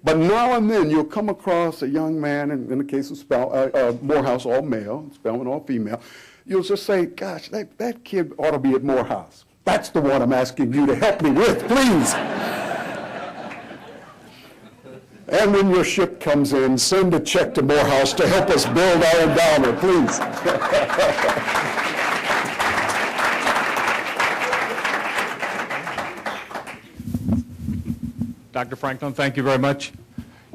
But now and then you'll come across a young man, in the case of Morehouse, all male, Spelman, all female. You'll just say, gosh, that kid ought to be at Morehouse. That's the one I'm asking you to help me with, please. And when your ship comes in, send a check to Morehouse to help us build our endowment, please. Dr. Franklin, thank you very much.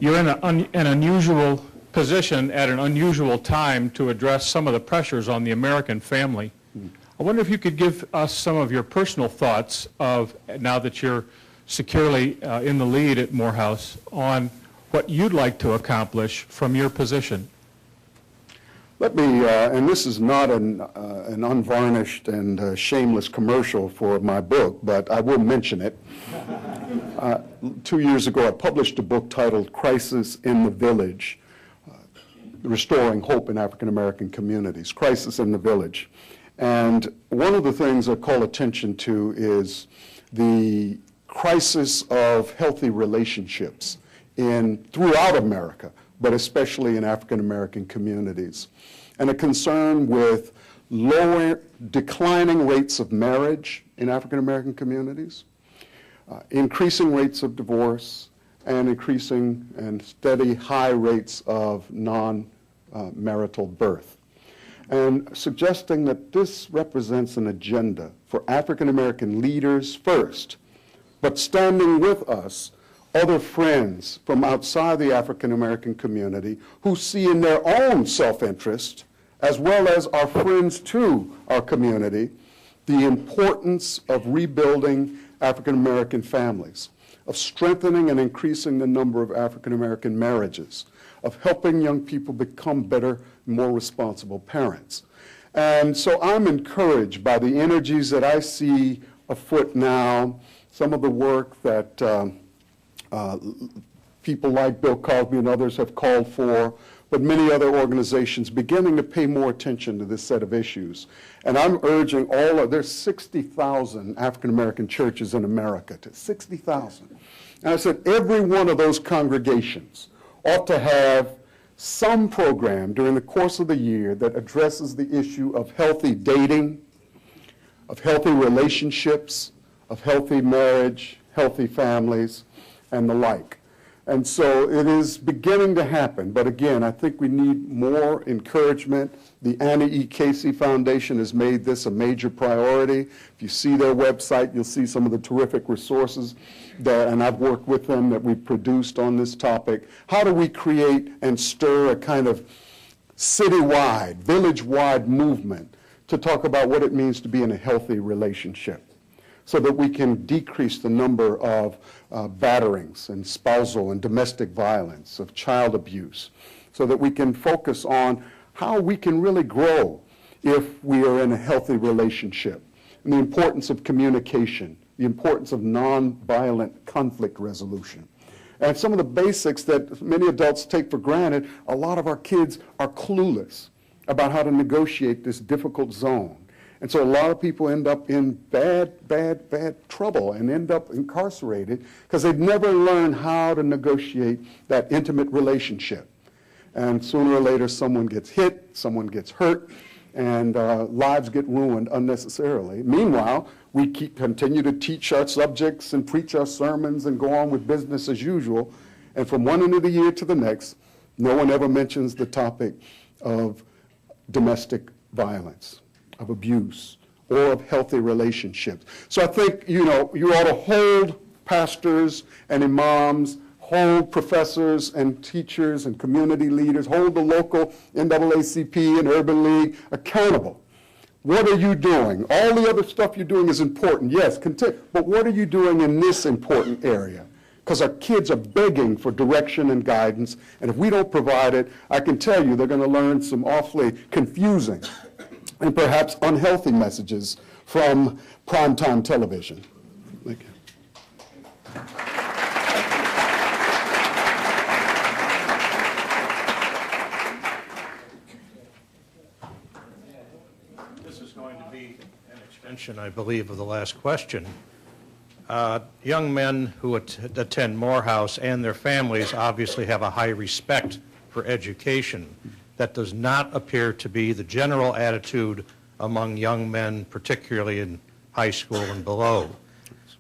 You're in an unusual position at an unusual time to address some of the pressures on the American family. I wonder if you could give us some of your personal thoughts of, now that you're securely in the lead at Morehouse, on what you'd like to accomplish from your position. Let me, and this is not an unvarnished and shameless commercial for my book, but I will mention it. 2 years ago, I published a book titled Crisis in the Village, Restoring Hope in African American Communities, Crisis in the Village. And one of the things I call attention to is the crisis of healthy relationships throughout America, but especially in African American communities, and a concern with declining rates of marriage in African American communities, increasing rates of divorce, and increasing and steady high rates of non-marital birth, and suggesting that this represents an agenda for African American leaders first, but standing with us other friends from outside the African American community who see in their own self-interest, as well as our friends to our community, the importance of rebuilding African American families, of strengthening and increasing the number of African American marriages, of helping young people become better, more responsible parents. And so I'm encouraged by the energies that I see afoot now, some of the work that people like Bill Cosby and others have called for, but many other organizations beginning to pay more attention to this set of issues. And I'm urging there's 60,000 African-American churches in America, 60,000. And I said every one of those congregations ought to have some program during the course of the year that addresses the issue of healthy dating, of healthy relationships, of healthy marriage, healthy families, and the like. And so it is beginning to happen, but again, I think we need more encouragement. The Annie E. Casey Foundation has made this a major priority. If you see their website, you'll see some of the terrific resources and I've worked with them that we've produced on this topic. How do we create and stir a kind of citywide, village-wide movement to talk about what it means to be in a healthy relationship, so that we can decrease the number of batterings and spousal and domestic violence, of child abuse, so that we can focus on how we can really grow if we are in a healthy relationship, and the importance of communication, the importance of nonviolent conflict resolution. And some of the basics that many adults take for granted, a lot of our kids are clueless about how to negotiate this difficult zone. And so a lot of people end up in bad trouble and end up incarcerated because they've never learned how to negotiate that intimate relationship. And sooner or later, someone gets hit, someone gets hurt, and lives get ruined unnecessarily. Meanwhile, we continue to teach our subjects and preach our sermons and go on with business as usual. And from one end of the year to the next, no one ever mentions the topic of domestic violence, of abuse, or of healthy relationships. So I think, you ought to hold pastors and imams, hold professors and teachers and community leaders, hold the local NAACP and Urban League accountable. What are you doing? All the other stuff you're doing is important, yes, but what are you doing in this important area? Because our kids are begging for direction and guidance, and if we don't provide it, I can tell you they're going to learn some awfully confusing and perhaps unhealthy messages from primetime television. Thank you. This is going to be an extension, I believe, of the last question. Young men who attend Morehouse and their families obviously have a high respect for education. That does not appear to be the general attitude among young men, particularly in high school and below.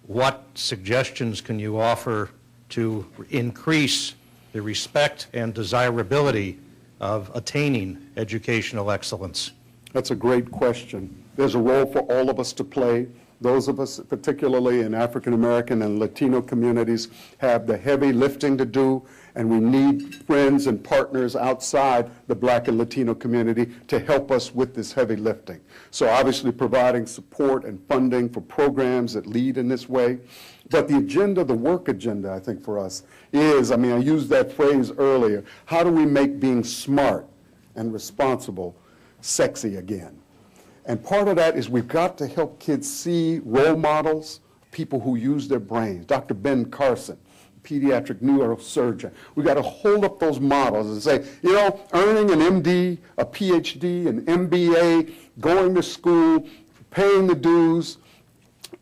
What suggestions can you offer to increase the respect and desirability of attaining educational excellence? That's a great question. There's a role for all of us to play. Those of us, particularly in African American and Latino communities, have the heavy lifting to do, and we need friends and partners outside the Black and Latino community to help us with this heavy lifting. So obviously providing support and funding for programs that lead in this way. But the agenda, the work agenda, I think for us is, I used that phrase earlier, how do we make being smart and responsible sexy again? And part of that is we've got to help kids see role models, people who use their brains. Dr. Ben Carson, pediatric neurosurgeon. We've got to hold up those models and say, earning an MD, a PhD, an MBA, going to school, paying the dues,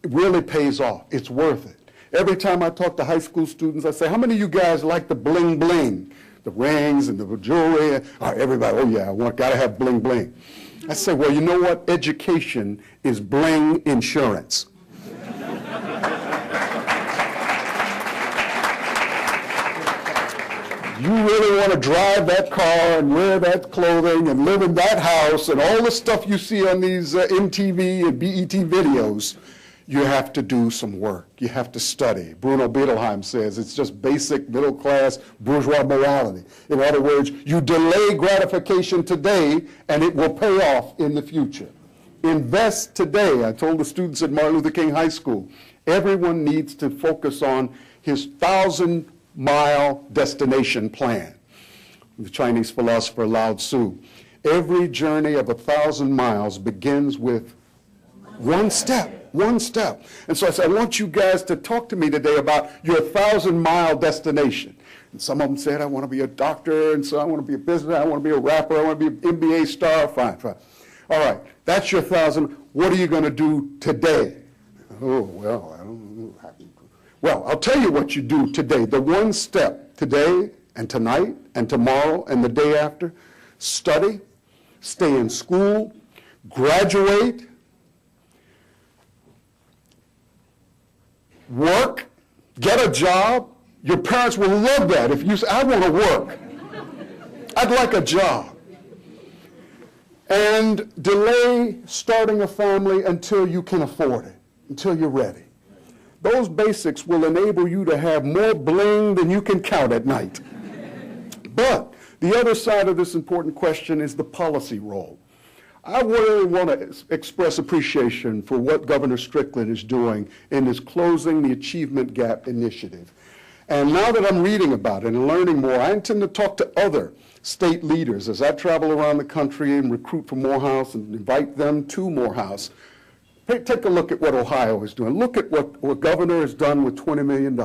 it really pays off. It's worth it. Every time I talk to high school students, I say, how many of you guys like the bling bling? The rings and the jewelry? Everybody, oh yeah, gotta have bling bling. I say, well, you know what? Education is bling insurance. You really want to drive that car and wear that clothing and live in that house and all the stuff you see on these MTV and BET videos, you have to do some work. You have to study. Bruno Bettelheim says it's just basic middle-class bourgeois morality. In other words, you delay gratification today and it will pay off in the future. Invest today. I told the students at Martin Luther King High School, everyone needs to focus on his 1,000-mile destination plan. The Chinese philosopher Lao Tzu. Every journey of 1,000 miles begins with one step. One step. And so I said, I want you guys to talk to me today about your 1,000-mile destination. And some of them said, I want to be a doctor, and so I want to be a businessman, I want to be a rapper, I want to be an NBA star. Fine. All right, that's your 1,000. What are you going to do today? Oh, well, I don't know. Well, I'll tell you what you do today. The one step today and tonight and tomorrow and the day after, study, stay in school, graduate, work, get a job. Your parents will love that if you say, I want to work. I'd like a job. And delay starting a family until you can afford it, until you're ready. Those basics will enable you to have more bling than you can count at night. But the other side of this important question is the policy role. I really want to express appreciation for what Governor Strickland is doing in his Closing the Achievement Gap initiative. And now that I'm reading about it and learning more, I intend to talk to other state leaders as I travel around the country and recruit for Morehouse and invite them to Morehouse. Take a look at what Ohio is doing. Look at what Governor has done with $20 million.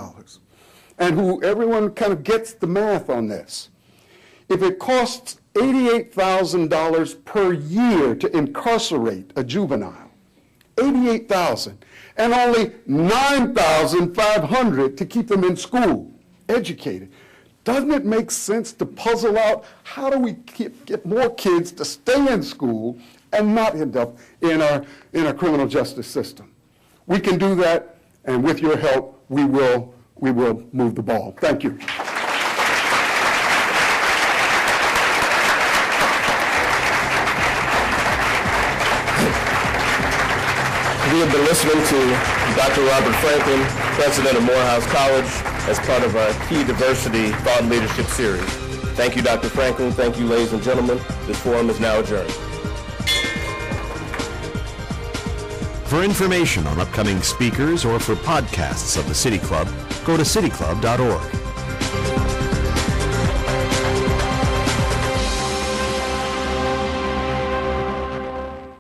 And everyone kind of gets the math on this. If it costs $88,000 per year to incarcerate a juvenile, $88,000, and only $9,500 to keep them in school, educated. Doesn't it make sense to puzzle out how do we get more kids to stay in school and not end up in our criminal justice system? We can do that, and with your help, we will move the ball. Thank you. We have been listening to Dr. Robert Franklin, president of Morehouse College, as part of our Key Diversity Thought Leadership Series. Thank you, Dr. Franklin. Thank you, ladies and gentlemen. This forum is now adjourned. For information on upcoming speakers or for podcasts of the City Club, go to cityclub.org.